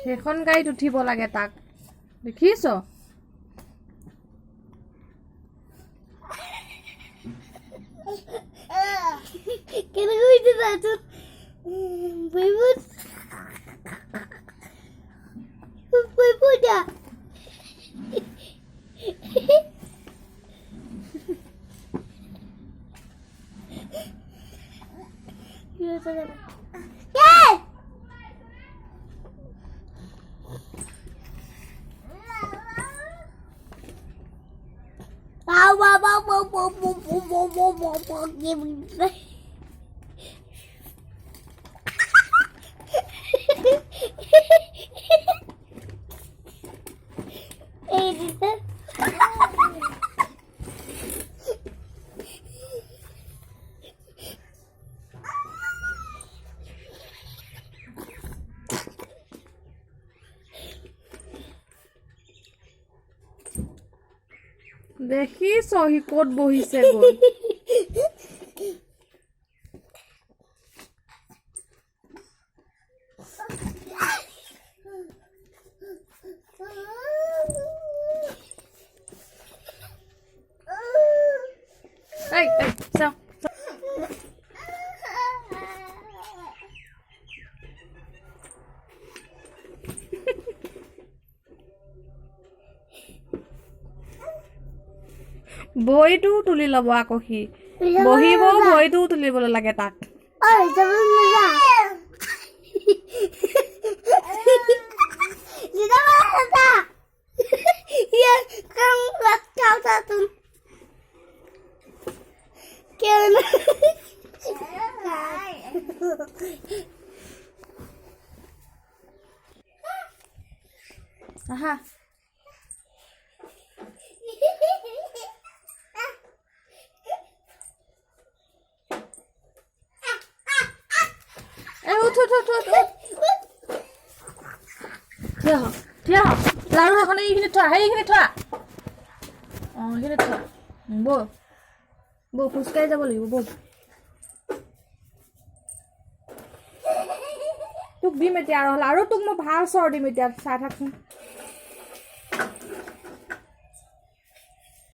সেইখন গাড়ীত উঠিব লাগে তাক দেখিছ কেনে কইতে যাচ্ছ বইবুত বইবুটা দেখিছ সি ক'ত বহিছে গৈ এই চাও বইটো তুলি ল'ব আকৌ সি বহিব বইটো তুলিবলৈ লাগে তাক ঐ যাব না Kita mana tak? Ya, kamu lihat kau satu. Kena. Aha. Ut. Thia. Lalu এখন এইখিনি থোৱা সেইখিনি থোৱা এইখিনি থোৱা বৌ খোজকাঢ়ি যাব লাগিব বৌ তোক দিম এতিয়া আৰু তোক মই ভাল চৰ দিম এতিয়া চাই থাকচোন